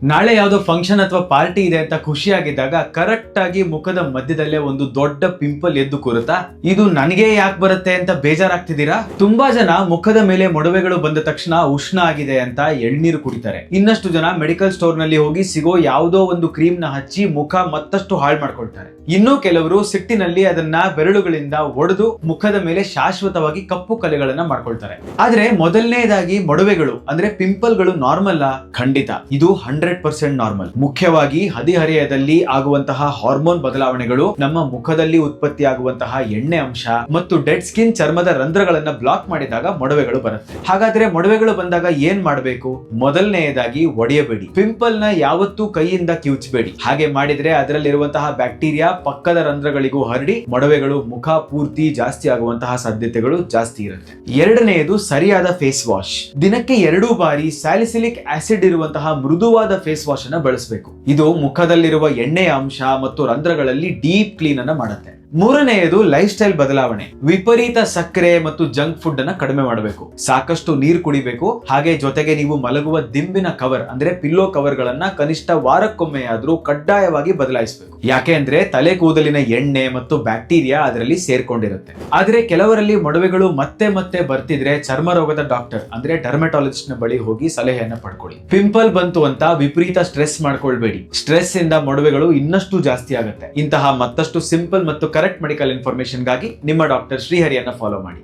ನಾಳೆ ಯಾವ್ದೋ ಫಂಕ್ಷನ್ ಅಥವಾ ಪಾರ್ಟಿ ಇದೆ ಅಂತ ಖುಷಿಯಾಗಿದ್ದಾಗ ಕರೆಕ್ಟ್ ಆಗಿ ಮುಖದ ಮಧ್ಯದಲ್ಲೇ ಒಂದು ದೊಡ್ಡ ಪಿಂಪಲ್ ಎದ್ದು ಕೂರುತ್ತಾ? ಇದು ನನಗೆ ಯಾಕೆ ಬರುತ್ತೆ ಅಂತ ಬೇಜಾರಾಗ್ತಿದ್ದೀರಾ? ತುಂಬಾ ಜನ ಮುಖದ ಮೇಲೆ ಮೊಡವೆಗಳು ಬಂದ ತಕ್ಷಣ ಉಷ್ಣ ಆಗಿದೆ ಅಂತ ಎಳ್ನೀರು ಕುಡಿತಾರೆ. ಇನ್ನಷ್ಟು ಜನ ಮೆಡಿಕಲ್ ಸ್ಟೋರ್ ನಲ್ಲಿ ಹೋಗಿ ಸಿಗೋ ಯಾವುದೋ ಒಂದು ಕ್ರೀಮ್ ನ ಹಚ್ಚಿ ಮುಖ ಮತ್ತಷ್ಟು ಹಾಳು ಮಾಡ್ಕೊಳ್ತಾರೆ. ಇನ್ನು ಕೆಲವರು ಸಿಟ್ಟಿನಲ್ಲಿ ಅದನ್ನ ಬೆರಳುಗಳಿಂದ ಒಡೆದು ಮುಖದ ಮೇಲೆ ಶಾಶ್ವತವಾಗಿ ಕಪ್ಪು ಕಲೆಗಳನ್ನ ಮಾಡ್ಕೊಳ್ತಾರೆ. ಆದ್ರೆ ಮೊದಲನೇದಾಗಿ ಮೊಡವೆಗಳು ಅಂದ್ರೆ ಪಿಂಪಲ್ ಗಳು ನಾರ್ಮಲ್? ಖಂಡಿತ ಇದು 100% ನಾರ್ಮಲ್. ಮುಖ್ಯವಾಗಿ ಹದಿಹರೆಯದಲ್ಲಿ ಆಗುವಂತಹ ಹಾರ್ಮೋನ್ ಬದಲಾವಣೆಗಳು, ನಮ್ಮ ಮುಖದಲ್ಲಿ ಉತ್ಪತ್ತಿಯಾಗುವಂತಹ ಎಣ್ಣೆ ಅಂಶ ಮತ್ತು ಡೆಡ್ ಸ್ಕಿನ್ ಚರ್ಮದ ರಂಧ್ರಗಳನ್ನ ಬ್ಲಾಕ್ ಮಾಡಿದಾಗ ಮೊಡವೆಗಳು ಬರುತ್ತೆ. ಹಾಗಾದ್ರೆ ಮೊಡವೆಗಳು ಬಂದಾಗ ಏನ್ ಮಾಡಬೇಕು? ಮೊದಲನೆಯದಾಗಿ ಒಡೆಯಬೇಡಿ. ಪಿಂಪಲ್ ನ ಯಾವತ್ತೂ ಕೈಯಿಂದ ಕಿವುಚಬೇಡಿ. ಹಾಗೆ ಮಾಡಿದ್ರೆ ಅದರಲ್ಲಿರುವಂತಹ ಬ್ಯಾಕ್ಟೀರಿಯಾ ಪಕ್ಕದ ರಂಧ್ರಗಳಿಗೂ ಹರಡಿ ಮೊಡವೆಗಳು ಮುಖ ಪೂರ್ತಿ ಜಾಸ್ತಿ ಆಗುವಂತಹ ಸಾಧ್ಯತೆಗಳು ಜಾಸ್ತಿ ಇರುತ್ತೆ. ಎರಡನೆಯದು ಸರಿಯಾದ ಫೇಸ್ ವಾಶ್. ದಿನಕ್ಕೆ 2 ಬಾರಿ ಸ್ಯಾಲಿಸಿಲಿಕ್ ಆಸಿಡ್ ಇರುವಂತಹ ಮೃದುವಾದ ಫೇಸ್ ವಾಶ್ ಅನ್ನ ಬಳಸಬೇಕು. ಇದು ಮುಖದಲ್ಲಿರುವ ಎಣ್ಣೆಯ ಅಂಶ ಮತ್ತು ರಂಧ್ರಗಳಲ್ಲಿ ಡೀಪ್ ಕ್ಲೀನ್ ಅನ್ನ ಮಾಡುತ್ತೆ. ಮೂರನೆಯದು ಲೈಫ್ ಸ್ಟೈಲ್ ಬದಲಾವಣೆ. ವಿಪರೀತ ಸಕ್ಕರೆ ಮತ್ತು ಜಂಕ್ ಫುಡ್ ಅನ್ನ ಕಡಿಮೆ ಮಾಡಬೇಕು. ಸಾಕಷ್ಟು ನೀರು ಕುಡಿಬೇಕು. ಹಾಗೆ ಜೊತೆಗೆ ನೀವು ಮಲಗುವ ದಿಂಬಿನ ಕವರ್ ಅಂದ್ರೆ ಪಿಲ್ಲೋ ಕವರ್ ಗಳನ್ನ ಕನಿಷ್ಠ ವಾರಕ್ಕೊಮ್ಮೆಯಾದ್ರೂ ಕಡ್ಡಾಯವಾಗಿ ಬದಲಾಯಿಸಬೇಕು. ಯಾಕೆ ಅಂದ್ರೆ ತಲೆ ಕೂದಲಿನ ಎಣ್ಣೆ ಮತ್ತು ಬ್ಯಾಕ್ಟೀರಿಯಾ ಅದರಲ್ಲಿ ಸೇರ್ಕೊಂಡಿರುತ್ತೆ. ಆದ್ರೆ ಕೆಲವರಲ್ಲಿ ಮೊಡವೆಗಳು ಮತ್ತೆ ಮತ್ತೆ ಬರ್ತಿದ್ರೆ ಚರ್ಮ ರೋಗದ ಡಾಕ್ಟರ್ ಅಂದ್ರೆ ಡರ್ಮೆಟಾಲಜಿಸ್ಟ್ ನ ಬಳಿ ಹೋಗಿ ಸಲಹೆಯನ್ನ ಪಡ್ಕೊಳ್ಳಿ. ಪಿಂಪಲ್ ಬಂತು ಅಂತ ವಿಪರೀತ ಸ್ಟ್ರೆಸ್ ಮಾಡ್ಕೊಳ್ಬೇಡಿ. ಸ್ಟ್ರೆಸ್ ಇಂದ ಮೊಡವೆಗಳು ಇನ್ನಷ್ಟು ಜಾಸ್ತಿ ಆಗುತ್ತೆ. ಇಂತಹ ಮತ್ತಷ್ಟು ಸಿಂಪಲ್ ಮತ್ತು ಕರೆಕ್ಟ್ ಮೆಡಿಕಲ್ ಇನ್ಫಾರ್ಮೇಶನ್ ಗಾಗಿ ನಿಮ್ಮ ಡಾಕ್ಟರ್ ಶ್ರೀಹರಿಯನ್ನ ಫಾಲೋ ಮಾಡಿ.